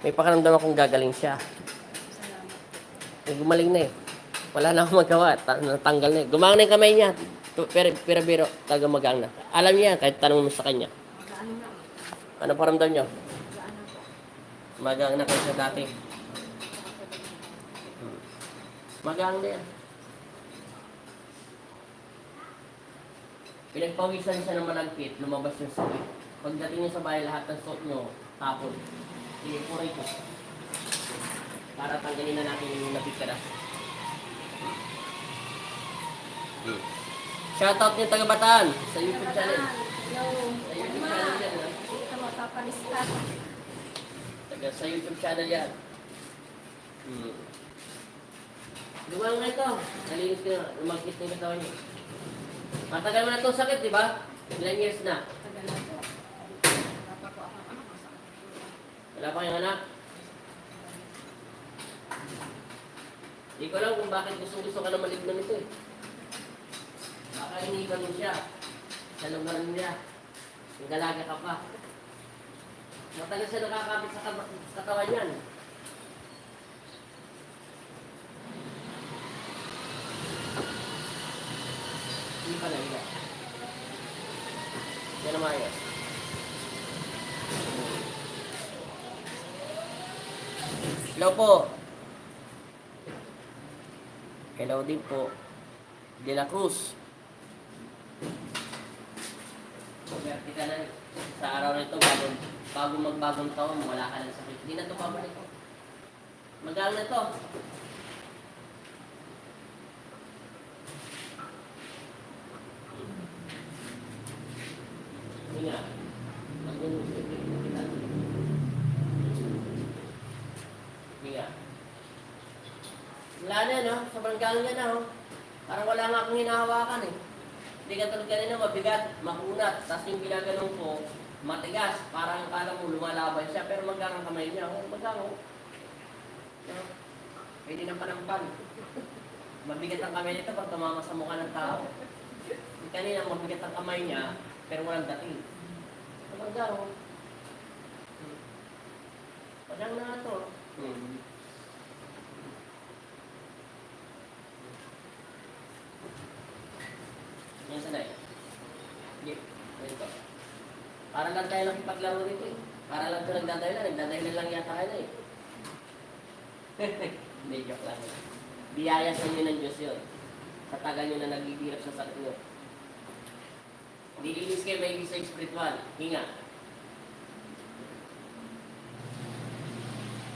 May pakiramdam akong gagaling siya. Gumaling na eh. Wala na akong magawa. Natanggal na eh. Gumaang na yung kamay niya. Pero, talaga magaan na. Alam niya yan, kahit tanong mo sa kanya. Ano paramdam niyo? Magaan na kayo sa dati. Magaan na yan. Pinagpawisan siya ng malagkit, lumabas yung sakit. Pagdating niyo sa bahay, lahat ng suot niyo, tapon. Sige, puray ko. Para tanggalin na natin yung napitira. Shoutout niyo taga Bataan sa YouTube channel. Sa YouTube channel yan. Sa YouTube channel yan. Lumayan na ito. Nalinis ko na. Lumagkit na yung katawan niyo. Matagal mo na itong sakit, di ba? Ilang years na? Wala pa kayong anak? Hindi ko alam kung bakit gusto ka na malignan nito eh. Baka iniiban mo siya. Sa lugar niya. Yung dalaga ka pa. Matagal siya nakakapit sa katawan yan. Hindi pa lang yan. Yan naman yan. Hello po. Hello din po. De la Cruz. Swerte ka na sa araw na ito bago magbagong taon, wala ka ng sakit. Hindi na ito babalik ko. Magaan na ito. Hindi nga. Hindi nga. Wala na, no? Sobrang galing na, no? Parang wala nga akong hinahawakan, eh. Hindi ka tulad kanina, mabigat, makunat. Tapos yung ginaganon ko, matigas. Parang kala mo lumalaban siya, pero magkakang kamay niya. Oh, magkakang. No? Pwede ng panampan. Mabigat ang kamay nito pag tumama sa mukha ng tao. Kanina, mabigat ang kamay niya, pero walang dating. Magkakang. Padang na ito. Yan sanay. Sige, ganito. Para lang tayo nakipaglaro dito eh. Para lang ito nagdadahilan lang yata kayo eh. Hindi, joke lang. Biyaya sa inyo ng Diyos yun. Sa tagal nyo na naghihirap sa sakit nyo. Dilinis kayo may sa spiritual. Hinga.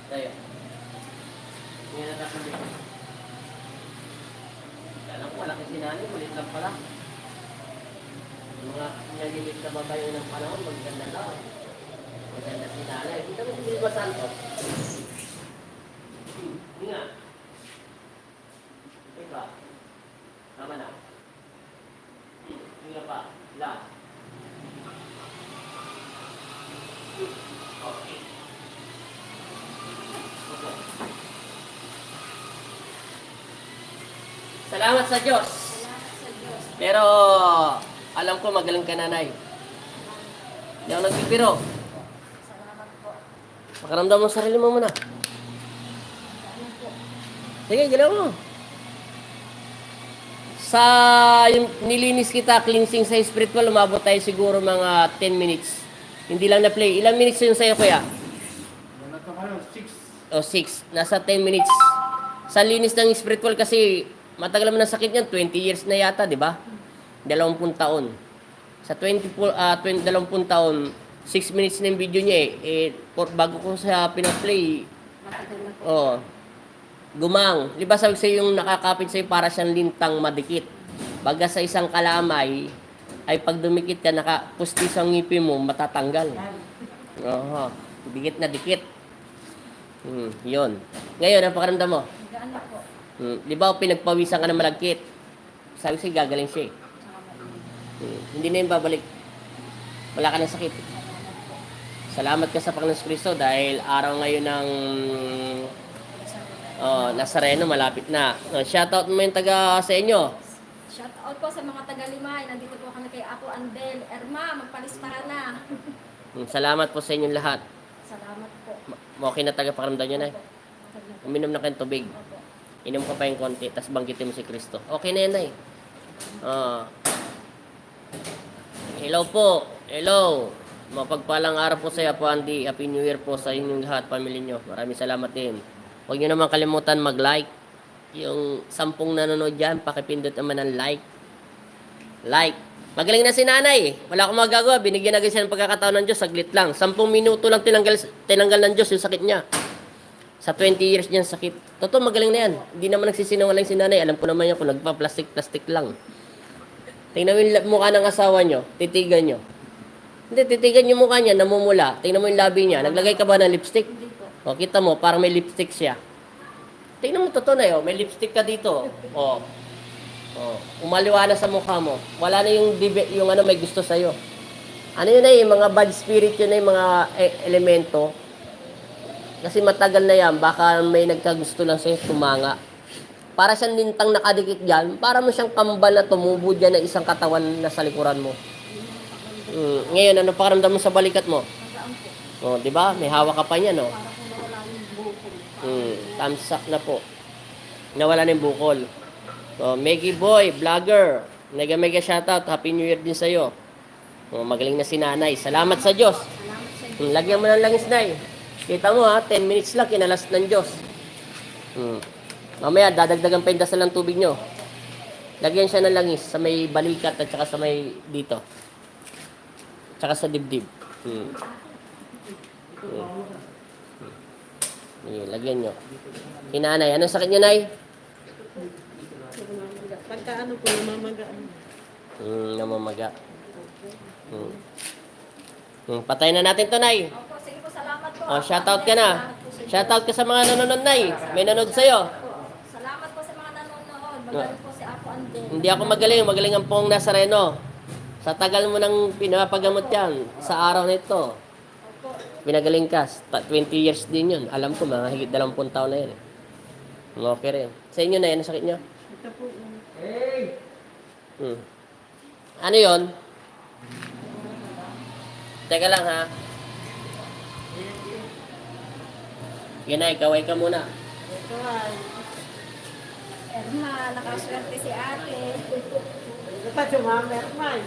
Tayo. Hinga na tapos dito. Alam ko, malaki sinani. Ulit lang pala. Mga nalilit na ba tayo ng panahon, maganda lang. Maganda si nanay. Kita mo si Vilma Santos. Nga. Ika. Tama na. Nga pa. La. Okay. Okay. Salamat sa Diyos. Pero alam ko magaling ka, nanay. Hindi ako nagbibiro. Makaramdam mo sarili mo muna. Sige, galaw mo. Sa yung nilinis kita, cleansing sa spiritual, umabot tayo siguro mga 10 minutes. Hindi lang na-play. Ilang minutes yun sa'yo, kuya? 6. O, 6. Nasa 10 minutes. Sa linis ng spiritual kasi, matagal naman ang sakit niyan. 20 years na yata, di ba? 20 taon. Sa 20 taon, 6 minutes na yung video niya eh. Bago ko sa pinaplay, gumang. Di ba sabi sa'yo yung nakakapit sa'yo para siyang lintang madikit. Baga sa isang kalamay, ay pag dumikit ka, nakapustis ang ngipin mo, matatanggal. Dikit na dikit. Yun. Ngayon, ang pakaramdam mo? Di ba pinagpawisan ka ng malagkit? Sabi sa'yo, gagaling siya eh. Hindi na yung babalik. Wala ka ng sakit. Salamat ka sa Panginoon Kristo dahil araw ngayon ng Nazareno, malapit na. Shoutout mo yung taga sa inyo. Shoutout po sa mga taga Limay. Nandito po kami kay Apo Andel. Erma, magpalispara na. Salamat po sa inyong lahat. Salamat po. Okay na tagapakiramdam nyo, Nay? Opo. Uminom na kayong tubig. Opo. Inom ka pa yung konti, tapos banggitin mo si Kristo. Okay na yan, Nay. Ah. Hello po. Hello. Mapagpalang araw po sa iyo po, Andy. Happy New Year po sa inyong lahat, pamilya nyo. Maraming salamat din. Huwag nyo naman kalimutan mag-like. Yung 10 nanonood dyan, pakipindot naman ng like. Like. Magaling na si nanay. Wala akong magagawa. Binigyan agad siya ng pagkakataon ng Diyos. Saglit lang. 10 minuto lang tinanggal ng Diyos yung sakit niya. Sa 20 years niyan sakit. Totoo, magaling na yan. Hindi naman nagsisinungaling si nanay. Alam ko naman yan kung nagpa-plastic lang. Tingnan mo yung mukha ng asawa nyo. Titigan nyo. Hindi, titigan yung mukha niya. Namumula. Tingnan mo yung labi niya. Naglagay ka ba ng lipstick? Hindi po. O, kita mo, parang may lipstick siya. Tingnan mo, totoo na yun. May lipstick ka dito. O. Oh, umaliwa na sa mukha mo. Wala na yung may gusto sa iyo. Ano yun na yung mga bad spirit yun na yung mga elemento. Kasi matagal na yan, baka may nagkagusto lang sa'yo, tumanga. Para siyang lintang nakadikit dyan, para mo siyang kambal na tumubo dyan na isang katawan na sa likuran mo. Ngayon, ano pakiramdam mo sa balikat mo? Magaan Oh, po. di ba? May hawak ka pa niya, no? Para po nawala yung bukol. Thumbs up na po. Nawala na yung bukol. So, Meggy Boy, vlogger. Mega shoutout. Happy New Year din sa'yo. Magaling na si nanay. Salamat sa Diyos. Salamat sa inyo. Lagyan mo ng langis, Nay. Kita mo ha, 10 minutes lang, kinalas ng Diyos. Mamaya, dadagdagan pa yung dasal ng tubig nyo. Lagyan siya ng langis sa may balikat at saka sa may dito. Tsaka sa dibdib. Lagyan nyo. Kinanay, anong sakit nyo, Nay? Pagka ano po, namamagaan. Namamaga. Patay na natin to, Nay. Opo, sige po, salamat po. Shoutout ka na. Salamat po sa inyo. Shoutout ka sa mga nanonood, Nay. May nanonood sa'yo. Opo. Salamat po sa mga nanonood. Magaling po si Apo Andel. Hindi ako magaling. Magaling ang Pong Nazareno. Sa tagal mo nang pinapagamot yan, sa araw na ito, Opo. pinagaling ka. 20 years din yun. Alam ko, mga higit 20 taon na yun. Okay rin. Sa inyo na yan, ang sakit nyo? Ito po, Ano yon? Teka lang ha. Ginay, kaway ka muna. ito ay, Erma, nakaswerte si ate. ito pa sumamer man.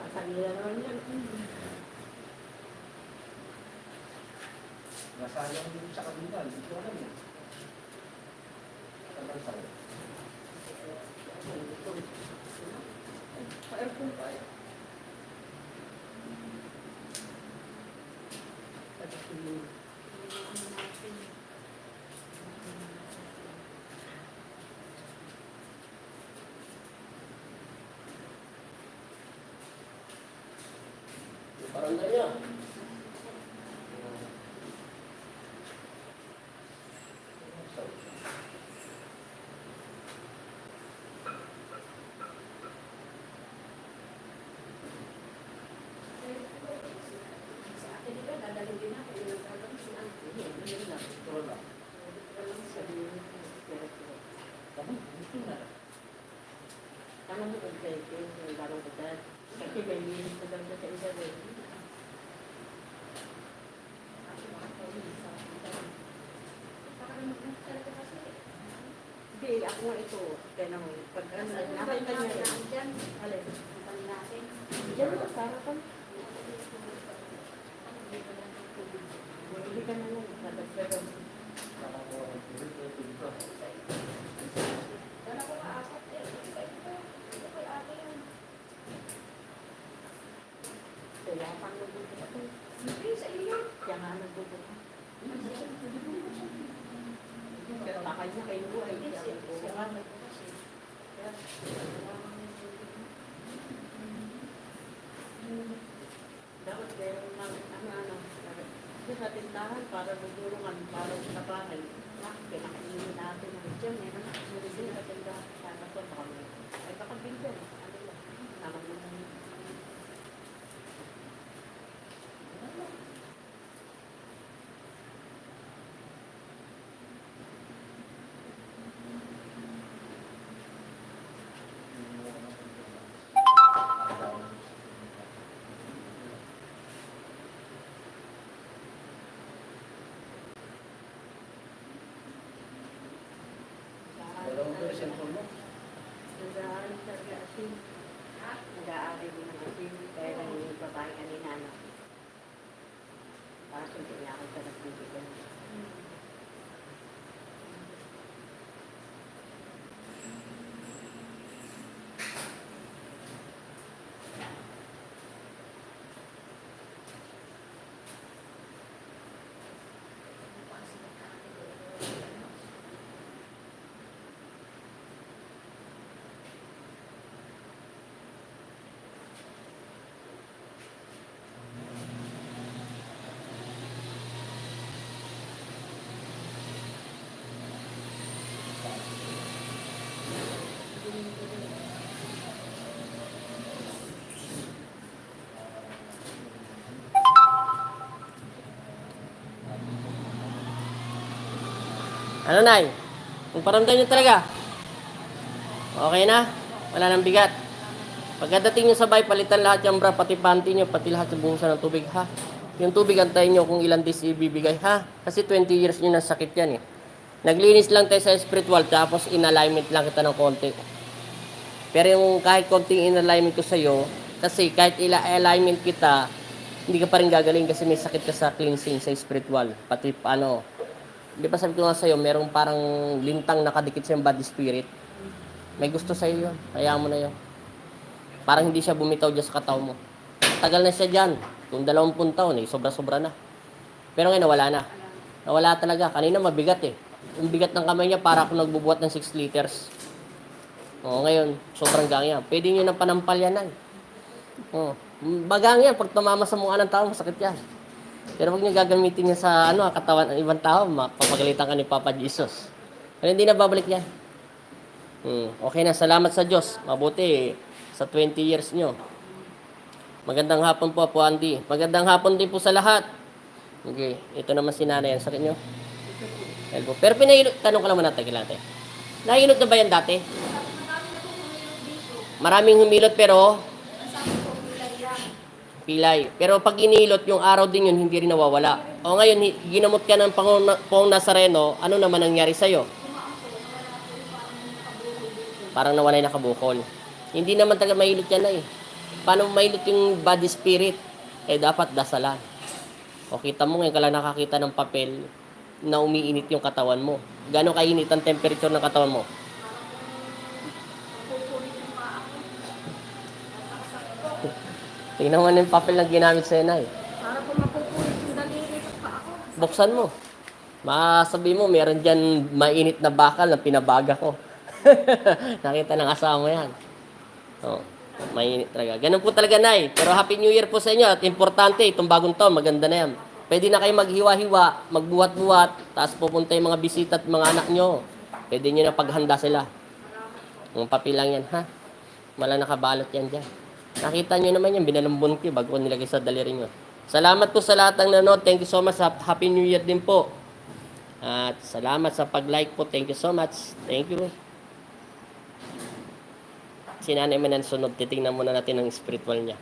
Kanila naman yan. Nasayang din sa kabila, hindi ko alam yan. Tagal sa rin. Pa-aircon pa eh. Paramdam nyo. Alam mo kung kayo, yung larong edad. Kasi may minit na daw sa edad eh. Hindi, ako nga ito. Kaya naman, pag ano, nakay ka niya rin. Alin? Diyan mo, para pa. Hindi ka na lang, nadagdagan. Kaya pang nagbubuto ako. Kaya nga nagbubuto. Kaya kanya kayo buhay. Dapat meron ng ano, sa tindahan para magulungan, para sa bahay. Pinakainin natin ng dyan, meron na kasi sa tindahan. Sana po, ay baka bindan. Ano lang, naman lang. Dalawang ko yung cellphone mo. Nag-aaral talaga asin. Nag-aaral din ng asin. Kaya lang yung babae kanina, ano. Para hindi niya ako sa nagbibigay. Ano, Nay? Kung paramdam nyo talaga? Okay na? Wala nang bigat. Pagkadating nyo sa bahay, palitan lahat yung bra, pati panty nyo, pati lahat yung buhusan ng tubig, ha? Yung tubig, antayin nyo kung ilang days ibibigay, ha? Kasi 20 years nyo na sakit yan, eh. Naglinis lang tayo sa spiritual, tapos in-alignment lang kita ng konti. Pero yung kahit konting in-alignment ko sa'yo, kasi kahit alignment kita, hindi ka pa rin gagaling kasi may sakit ka sa cleansing, sa spiritual. Pati ano, di ba sabi ko nga sa'yo, merong parang lintang nakadikit sa body spirit. May gusto sa'yo yun. Kaya mo na yun. Parang hindi siya bumitaw dyan sa katawan mo. Tagal na siya dyan. Kung 20 taon, eh, sobra-sobra na. Pero ngayon, nawala na. Nawala talaga. Kanina mabigat eh. Yung bigat ng kamay niya, para ako nagbubuhat ng 6 liters. O, ngayon, sobrang gang yan. Pwede nyo nang panampal yan, ay. O, bagang yan. Pag tumama sa mukha ng tao, masakit yan. Pero huwag niyo gagamitin niya sa katawan ng ibang tao, mapapagalitan ka ni Papa Jesus. Pero hindi na babalik yan. Okay na, salamat sa Diyos. Mabuti sa 20 years nyo. Magandang hapon po, Apo Andy. Magandang hapon din po sa lahat. Okay, ito naman si nanay. Ang sakit nyo? Elbow. Pero pinahilot, tanong ka naman natin kailan natin. Nahilot na ba yan dati? Maraming humilot pero pilay. Pero pag inilot, yung araw din yun, hindi rin nawawala. O ngayon, ginamot ka ng Pong Nazareno, ano naman nangyari sa'yo? Parang nawalay na kabukol. Hindi naman taga mahilot yan na eh. Paano mahilot yung body spirit? Eh dapat dasalan. O kita mo ngayon ka lang nakakita ng papel na umiinit yung katawan mo. Gano'ng kainit ang temperature ng katawan mo? Tingnan mo na yung papel na ginamit sa'yo, Nay. Para po mapupulit yung daliri sa pa ako. Buksan mo. Masabi mo, meron dyan mainit na bakal na pinabaga ko. Nakita ng asawa mo yan. Oh, mainit talaga. Ganun po talaga, Nay. Pero Happy New Year po sa inyo. At importante, itong bagong taon, maganda na yan. Pwede na kayo maghiwa-hiwa, magbuhat-buhat, tapos pupunta yung mga bisita at mga anak nyo. Pwede nyo na paghanda sila. Yung papel lang yan, ha? Wala nakabalot yan dyan. Nakita nyo naman yan, binalambon ko bago ko nilagay sa daliri nyo. Salamat po sa lahat ng nanood. Thank you so much. Happy New Year din po. At salamat sa pag-like po. Thank you so much. Thank you. Si Nanay Manan sunod. Titingnan muna natin ang spiritual niya.